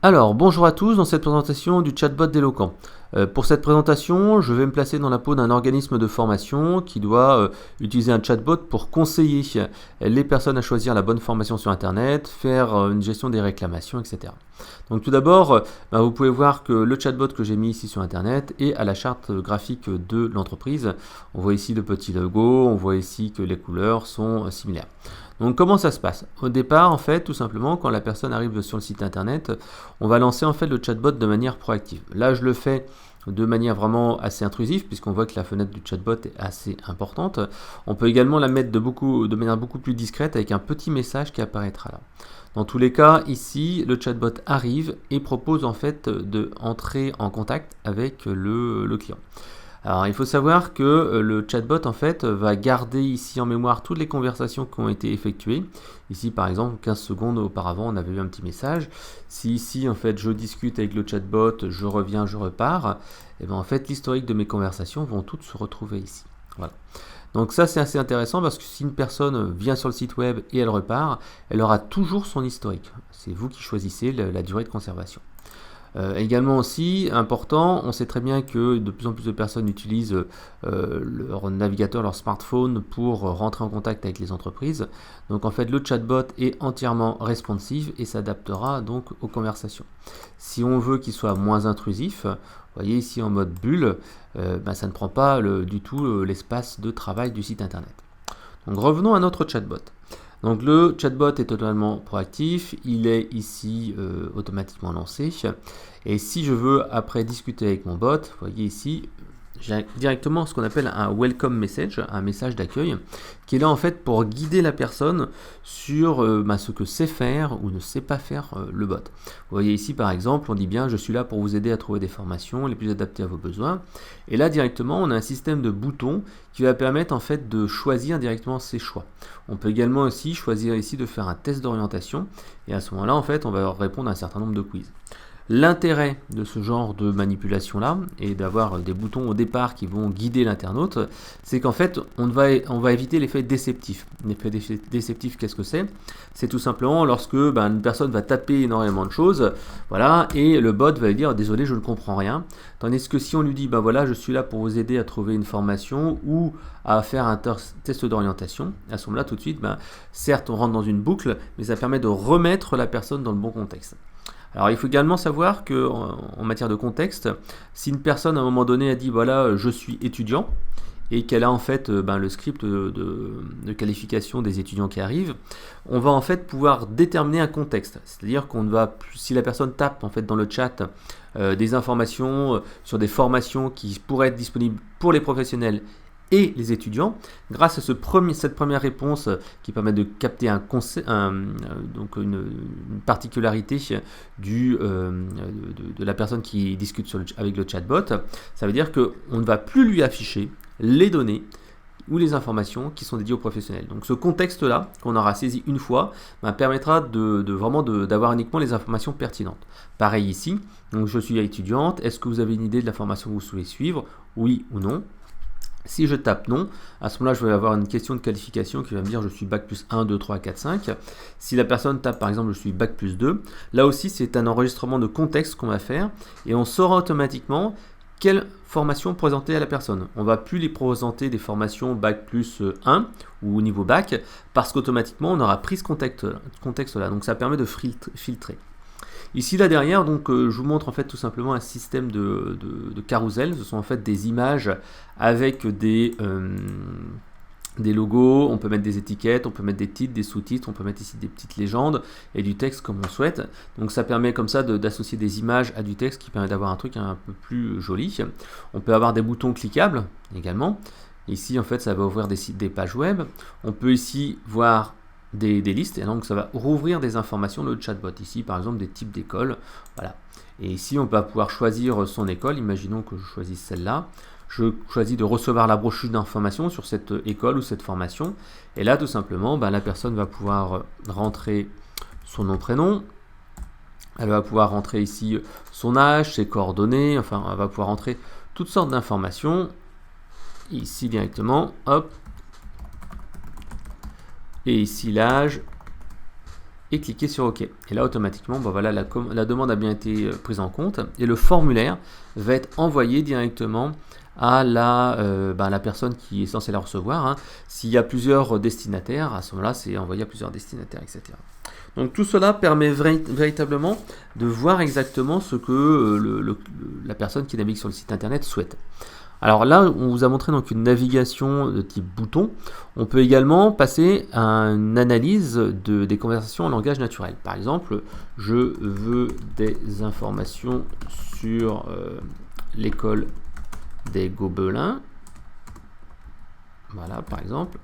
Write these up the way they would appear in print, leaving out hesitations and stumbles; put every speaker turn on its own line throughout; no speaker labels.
Alors, bonjour à tous dans cette présentation du chatbot d'Eloquent. Pour cette présentation, je vais me placer dans la peau d'un organisme de formation qui doit utiliser un chatbot pour conseiller les personnes à choisir la bonne formation sur Internet, faire une gestion des réclamations, etc. Donc tout d'abord, vous pouvez voir que le chatbot que j'ai mis ici sur Internet est à la charte graphique de l'entreprise. On voit ici le petit logo, on voit ici que les couleurs sont similaires. Donc comment ça se passe? Au départ, en fait, tout simplement, quand la personne arrive sur le site internet, on va lancer en fait le chatbot de manière proactive. Là, je le fais de manière vraiment assez intrusive, puisqu'on voit que la fenêtre du chatbot est assez importante. On peut également la mettre de manière beaucoup plus discrète avec un petit message qui apparaîtra là. Dans tous les cas, ici, le chatbot arrive et propose en fait d'entrer en contact avec le client. Alors, il faut savoir que le chatbot en fait va garder ici en mémoire toutes les conversations qui ont été effectuées. Ici, par exemple, 15 secondes auparavant, on avait eu un petit message. Si ici, en fait, je discute avec le chatbot, je reviens, je repars, et bien en fait, l'historique de mes conversations vont toutes se retrouver ici. Voilà. Donc ça, c'est assez intéressant parce que si une personne vient sur le site web et elle repart, elle aura toujours son historique. C'est vous qui choisissez la durée de conservation. Également aussi, important, on sait très bien que de plus en plus de personnes utilisent leur navigateur, leur smartphone pour rentrer en contact avec les entreprises. Donc en fait, le chatbot est entièrement responsive et s'adaptera donc aux conversations. Si on veut qu'il soit moins intrusif, vous voyez ici en mode bulle, ça ne prend pas du tout l'espace de travail du site internet. Donc revenons à notre chatbot. Donc le chatbot est totalement proactif, il est ici automatiquement lancé. Et si je veux après discuter avec mon bot, vous voyez ici, j'ai directement ce qu'on appelle un welcome message, un message d'accueil, qui est là en fait pour guider la personne sur ce que sait faire ou ne sait pas faire le bot. Vous voyez ici par exemple, on dit bien je suis là pour vous aider à trouver des formations les plus adaptées à vos besoins. Et là directement on a un système de boutons qui va permettre en fait de choisir directement ses choix. On peut également aussi choisir ici de faire un test d'orientation et à ce moment-là en fait on va répondre à un certain nombre de quiz. L'intérêt de ce genre de manipulation là et d'avoir des boutons au départ qui vont guider l'internaute, c'est qu'en fait on va éviter l'effet déceptif. L'effet déceptif, qu'est-ce que c'est? C'est tout simplement lorsque une personne va taper énormément de choses, voilà, et le bot va lui dire désolé je ne comprends rien. Tandis que si on lui dit voilà je suis là pour vous aider à trouver une formation ou à faire un test d'orientation, à ce moment-là tout de suite, certes on rentre dans une boucle, mais ça permet de remettre la personne dans le bon contexte. Alors il faut également savoir que en matière de contexte, si une personne à un moment donné a dit voilà je suis étudiant et qu'elle a en fait le script de qualification des étudiants qui arrivent, on va en fait pouvoir déterminer un contexte. C'est-à-dire qu'on va, si la personne tape en fait dans le chat des informations sur des formations qui pourraient être disponibles pour les professionnels et les étudiants, grâce à cette première réponse qui permet de capter donc une particularité de la personne qui discute avec le chatbot, ça veut dire qu'on ne va plus lui afficher les données ou les informations qui sont dédiées aux professionnels. Donc ce contexte-là, qu'on aura saisi une fois, permettra d'avoir uniquement les informations pertinentes. Pareil ici, donc je suis étudiante, est-ce que vous avez une idée de la formation que vous souhaitez suivre? Oui ou non? Si je tape non, à ce moment-là, je vais avoir une question de qualification qui va me dire je suis bac plus 1, 2, 3, 4, 5. Si la personne tape par exemple je suis bac plus 2, là aussi c'est un enregistrement de contexte qu'on va faire et on saura automatiquement quelle formation présenter à la personne. On ne va plus les présenter des formations bac plus 1 ou au niveau bac parce qu'automatiquement on aura pris ce contexte-là. Donc ça permet de filtrer. Ici là derrière, donc je vous montre en fait tout simplement un système de carrousel. Ce sont en fait des images avec des logos, on peut mettre des étiquettes, on peut mettre des titres, des sous-titres, on peut mettre ici des petites légendes et du texte comme on souhaite. Donc ça permet comme ça d'associer des images à du texte qui permet d'avoir un truc un peu plus joli. On peut avoir des boutons cliquables également. Ici en fait ça va ouvrir des pages web. On peut ici voir des listes et donc ça va rouvrir des informations de chatbot. Ici par exemple des types d'écoles, voilà. Et ici on va pouvoir choisir son école. Imaginons que je choisisse celle-là. Je choisis de recevoir la brochure d'information sur cette école ou cette formation. Et là tout simplement la personne va pouvoir rentrer son nom prénom. Elle va pouvoir rentrer ici son âge, ses coordonnées, enfin elle va pouvoir rentrer toutes sortes d'informations. Ici directement, hop. Et ici l'âge, et cliquer sur OK. Et là, automatiquement, voilà, la demande a bien été prise en compte et le formulaire va être envoyé directement à la personne qui est censée la recevoir. S'il y a plusieurs destinataires, à ce moment-là, c'est envoyé à plusieurs destinataires, etc. Donc tout cela permet véritablement de voir exactement ce que la personne qui navigue sur le site internet souhaite. Alors là, on vous a montré donc une navigation de type bouton. On peut également passer à une analyse des conversations en langage naturel. Par exemple, je veux des informations sur l'école des Gobelins. Voilà, par exemple.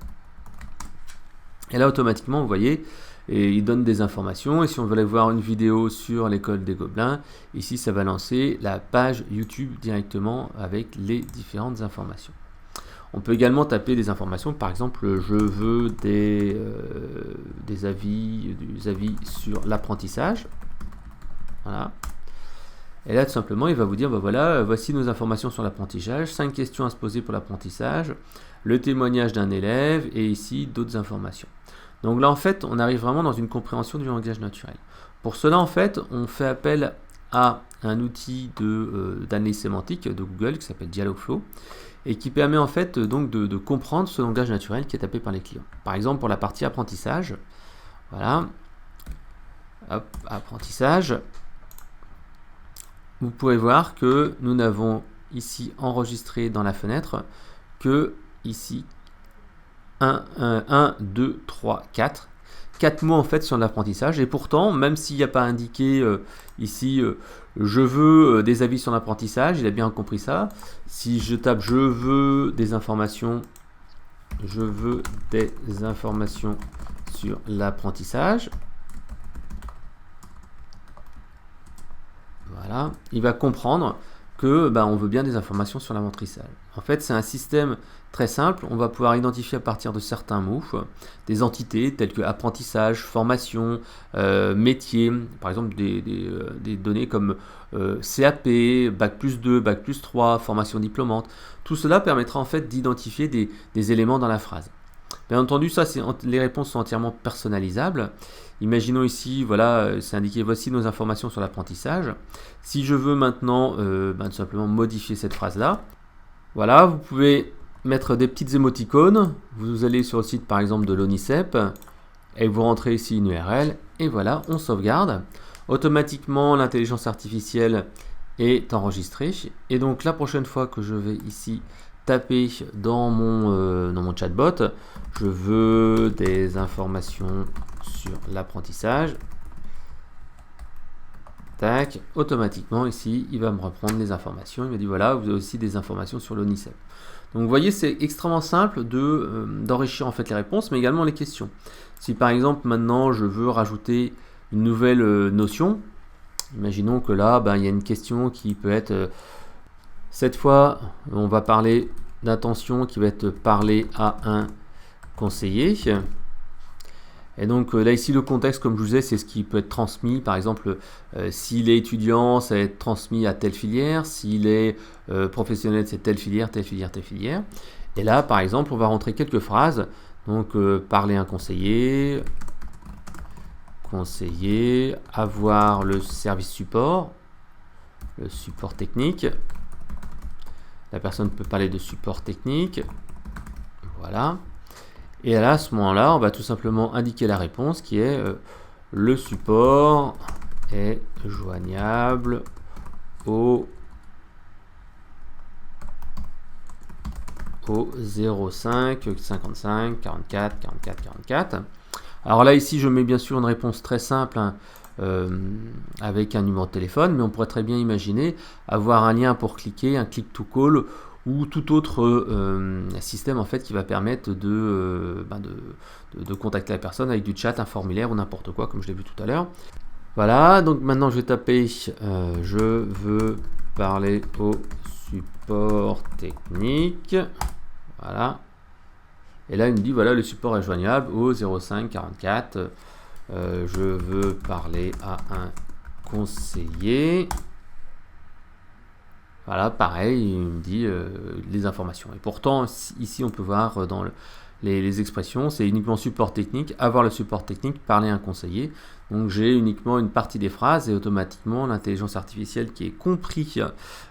Et là, automatiquement, vous voyez, et il donne des informations. Et si on veut aller voir une vidéo sur l'école des Gobelins, ici, ça va lancer la page YouTube directement avec les différentes informations. On peut également taper des informations. Par exemple, je veux des avis sur l'apprentissage. Voilà. Et là, tout simplement, il va vous dire, voilà, voici nos informations sur l'apprentissage, 5 questions à se poser pour l'apprentissage, le témoignage d'un élève, et ici, d'autres informations. Donc là, en fait, on arrive vraiment dans une compréhension du langage naturel. Pour cela, en fait, on fait appel à un outil d'analyse sémantique de Google qui s'appelle Dialogflow, et qui permet en fait donc de comprendre ce langage naturel qui est tapé par les clients. Par exemple, pour la partie apprentissage, voilà, hop, apprentissage, vous pouvez voir que nous n'avons ici enregistré dans la fenêtre que ici 1, 2, 3, 4. 4 mots en fait sur l'apprentissage, et pourtant, même s'il n'y a pas indiqué ici je veux des avis sur l'apprentissage, il a bien compris ça. Si je tape je veux des informations sur l'apprentissage, voilà, il va comprendre que on veut bien des informations sur l'apprentissage. En fait, c'est un système très simple. On va pouvoir identifier à partir de certains mots des entités telles que apprentissage, formation, métier, par exemple des données comme CAP, Bac+2, Bac+3, formation diplômante. Tout cela permettra en fait d'identifier des éléments dans la phrase. Bien entendu, ça, les réponses sont entièrement personnalisables. Imaginons ici, voilà, c'est indiqué, voici nos informations sur l'apprentissage. Si je veux maintenant tout simplement modifier cette phrase-là, voilà, vous pouvez mettre des petites émoticônes. Vous allez sur le site par exemple de l'ONICEP et vous rentrez ici une URL et voilà, on sauvegarde. Automatiquement, l'intelligence artificielle est enregistrée. Et donc la prochaine fois que je vais ici taper dans mon chatbot, je veux des informations sur l'apprentissage. Tac, automatiquement ici, il va me reprendre les informations. Il me dit voilà, vous avez aussi des informations sur l'ONICEP. Donc vous voyez, c'est extrêmement simple d'enrichir en fait les réponses, mais également les questions. Si par exemple maintenant je veux rajouter une nouvelle notion, imaginons que là, il y a une question qui peut être cette fois, on va parler d'intention qui va être parlée à un conseiller. Et donc là ici le contexte, comme je vous disais, c'est ce qui peut être transmis. Par exemple, s'il est étudiant, ça va être transmis à telle filière. S'il est professionnel, c'est telle filière, telle filière, telle filière. Et là, par exemple, on va rentrer quelques phrases. Donc parler à un conseiller, avoir le service support, le support technique. La personne peut parler de support technique. Voilà. Et là, à ce moment-là, on va tout simplement indiquer la réponse qui est le support est joignable au 05 55 44 44 44. Alors là, ici, je mets bien sûr une réponse très simple avec un numéro de téléphone, mais on pourrait très bien imaginer avoir un lien pour cliquer, un click to call ou tout autre système en fait qui va permettre de contacter la personne avec du chat, un formulaire ou n'importe quoi, comme je l'ai vu tout à l'heure. Voilà, donc maintenant je vais taper je veux parler au support technique. Voilà. Et là il me dit voilà, le support est joignable au 05 44. Je veux parler à un conseiller. Voilà, pareil, il me dit les informations. Et pourtant, ici, on peut voir dans les expressions, c'est uniquement support technique, avoir le support technique, parler à un conseiller. Donc j'ai uniquement une partie des phrases et automatiquement l'intelligence artificielle qui est compris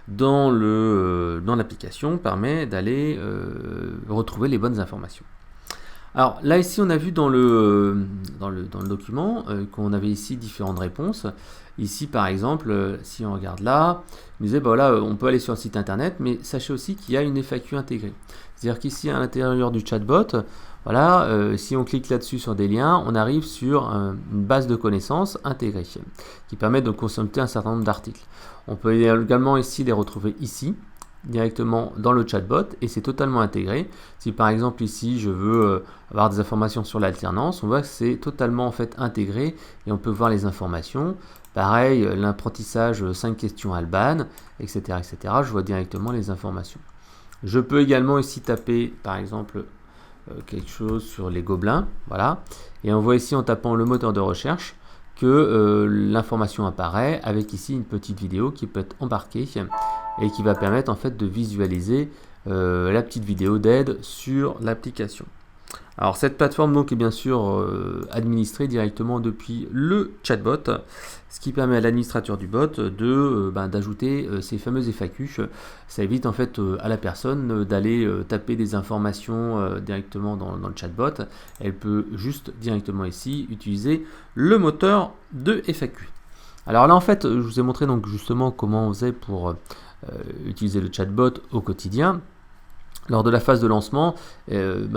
dans l'application permet d'aller retrouver les bonnes informations. Alors là ici on a vu dans le document qu'on avait ici différentes réponses. Ici par exemple, si on regarde là, on disait voilà, on peut aller sur le site internet, mais sachez aussi qu'il y a une FAQ intégrée. C'est-à-dire qu'ici à l'intérieur du chatbot, voilà, si on clique là-dessus sur des liens, on arrive sur une base de connaissances intégrée qui permet de consulter un certain nombre d'articles. On peut également ici les retrouver ici directement dans le chatbot et c'est totalement intégré. Si par exemple ici je veux avoir des informations sur l'alternance, on voit que c'est totalement en fait intégré et on peut voir les informations. Pareil, l'apprentissage 5 questions Alban, etc., etc. Je vois directement les informations. Je peux également ici taper par exemple quelque chose sur les gobelins, voilà, et on voit ici en tapant le moteur de recherche que l'information apparaît avec ici une petite vidéo qui peut être embarquée et qui va permettre en fait de visualiser la petite vidéo d'aide sur l'application. Alors cette plateforme donc est bien sûr administrée directement depuis le chatbot, ce qui permet à l'administrateur du bot d'ajouter ces fameuses FAQ. Ça évite en fait à la personne d'aller taper des informations directement dans le chatbot. Elle peut juste directement ici utiliser le moteur de FAQ. Alors là en fait je vous ai montré donc justement comment on faisait pour utiliser le chatbot au quotidien. Lors de la phase de lancement,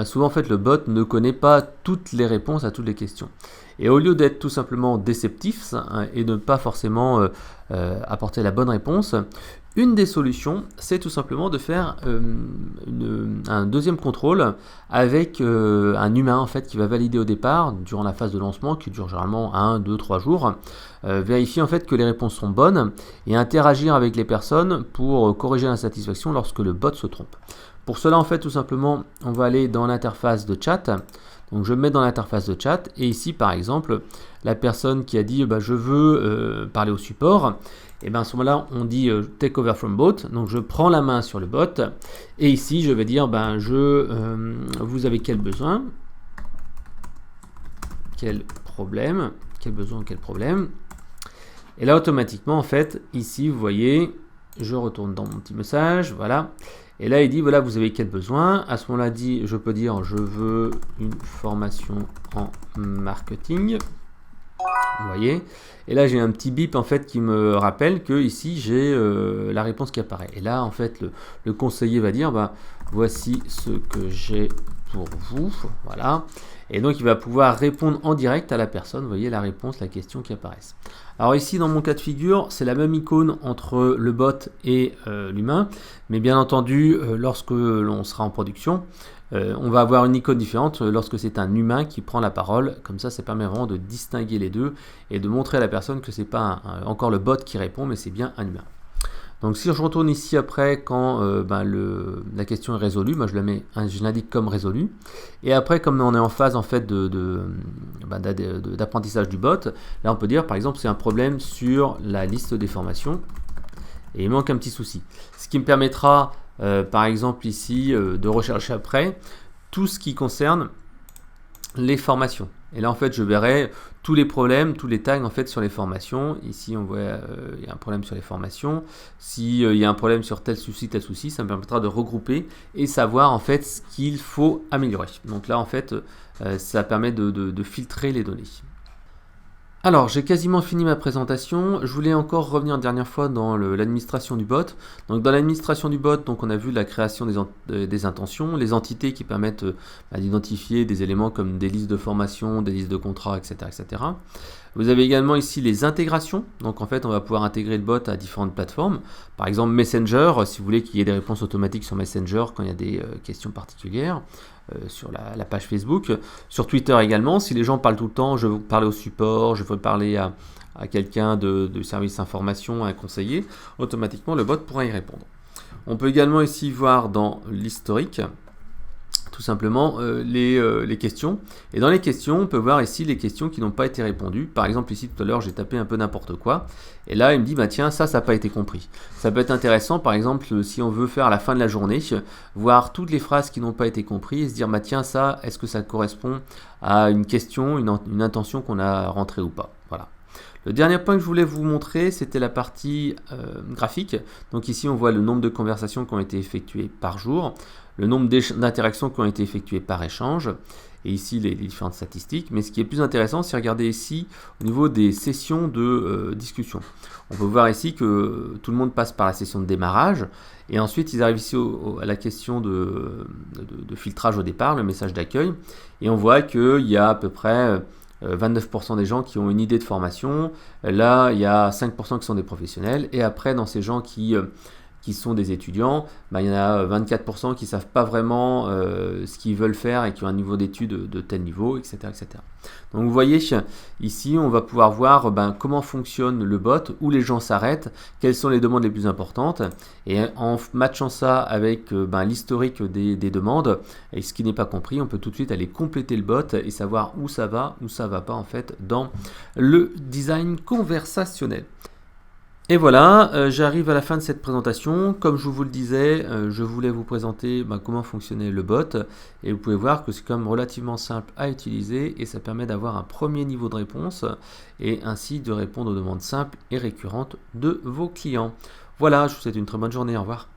souvent en fait le bot ne connaît pas toutes les réponses à toutes les questions. Et au lieu d'être tout simplement déceptif et de ne pas forcément apporter la bonne réponse, une des solutions, c'est tout simplement de faire un deuxième contrôle avec un humain en fait qui va valider au départ durant la phase de lancement qui dure généralement 1, 2, 3 jours, vérifier en fait que les réponses sont bonnes et interagir avec les personnes pour corriger l'insatisfaction lorsque le bot se trompe. Pour cela en fait tout simplement on va aller dans l'interface de chat. Donc je me mets dans l'interface de chat et ici par exemple la personne qui a dit je veux parler au support, et bien à ce moment-là on dit take over from bot, donc je prends la main sur le bot et ici je vais dire vous avez quel besoin, quel problème, quel besoin, quel problème, et là automatiquement en fait ici vous voyez je retourne dans mon petit message, voilà. Et là, il dit, voilà, vous avez quel besoin? À ce moment-là, je peux dire, je veux une formation en marketing. Vous voyez? Et là, j'ai un petit bip, en fait, qui me rappelle que ici, j'ai la réponse qui apparaît. Et là, en fait, le conseiller va dire, voici ce que j'ai pour vous. Voilà. Et donc, il va pouvoir répondre en direct à la personne. Vous voyez la réponse, la question qui apparaissent. Alors ici, dans mon cas de figure, c'est la même icône entre le bot et l'humain. Mais bien entendu, lorsque l'on sera en production, on va avoir une icône différente lorsque c'est un humain qui prend la parole. Comme ça permet vraiment de distinguer les deux et de montrer à la personne que ce n'est pas encore le bot qui répond, mais c'est bien un humain. Donc si je retourne ici après quand la question est résolue, je l'indique comme résolu. Et après, comme on est en phase en fait d'apprentissage du bot, là on peut dire par exemple c'est un problème sur la liste des formations et il manque un petit souci. Ce qui me permettra par exemple ici de rechercher après tout ce qui concerne les formations. Et là en fait je verrai tous les problèmes, tous les tags en fait sur les formations. Ici on voit il y a un problème sur les formations. Si il y a un problème sur tel souci, ça me permettra de regrouper et savoir en fait ce qu'il faut améliorer. Donc là en fait ça permet de filtrer les données. Alors, j'ai quasiment fini ma présentation. Je voulais encore revenir une dernière fois dans l'administration du bot. Donc, dans l'administration du bot, donc, on a vu la création des intentions, les entités qui permettent d'identifier des éléments comme des listes de formation, des listes de contrats, etc., etc. Vous avez également ici les intégrations. Donc, en fait, on va pouvoir intégrer le bot à différentes plateformes. Par exemple, Messenger, si vous voulez qu'il y ait des réponses automatiques sur Messenger quand il y a des questions particulières. Sur la page Facebook, sur Twitter également, si les gens parlent tout le temps, je veux parler au support, je veux parler à quelqu'un de service information, à un conseiller, automatiquement le bot pourra y répondre. On peut également ici voir dans l'historique tout simplement les questions. Et dans les questions, on peut voir ici les questions qui n'ont pas été répondues. Par exemple, ici tout à l'heure, j'ai tapé un peu n'importe quoi. Et là, il me dit, bah tiens, ça n'a pas été compris. Ça peut être intéressant, par exemple, si on veut faire à la fin de la journée, voir toutes les phrases qui n'ont pas été comprises et se dire, bah tiens, ça, est-ce que ça correspond à une question, une intention qu'on a rentrée ou pas. Voilà. Le dernier point que je voulais vous montrer, c'était la partie graphique. Donc ici, on voit le nombre de conversations qui ont été effectuées par jour, le nombre d'interactions qui ont été effectuées par échange, et ici les différentes statistiques. Mais ce qui est plus intéressant, c'est regarder ici au niveau des sessions de discussion. On peut voir ici que tout le monde passe par la session de démarrage, et ensuite ils arrivent ici à la question de filtrage au départ, le message d'accueil, et on voit qu'il y a à peu près 29% des gens qui ont une idée de formation. Là, il y a 5% qui sont des professionnels. Et après, dans ces gens qui sont des étudiants, bah, il y en a 24% qui ne savent pas vraiment ce qu'ils veulent faire et qui ont un niveau d'études de tel niveau, etc., etc. Donc vous voyez, ici, on va pouvoir voir comment fonctionne le bot, où les gens s'arrêtent, quelles sont les demandes les plus importantes. Et en matchant ça avec l'historique des demandes, et ce qui n'est pas compris, on peut tout de suite aller compléter le bot et savoir où ça va pas en fait dans le design conversationnel. Et voilà, j'arrive à la fin de cette présentation. Comme je vous le disais, je voulais vous présenter comment fonctionnait le bot. Et vous pouvez voir que c'est quand même relativement simple à utiliser et ça permet d'avoir un premier niveau de réponse et ainsi de répondre aux demandes simples et récurrentes de vos clients. Voilà, je vous souhaite une très bonne journée. Au revoir.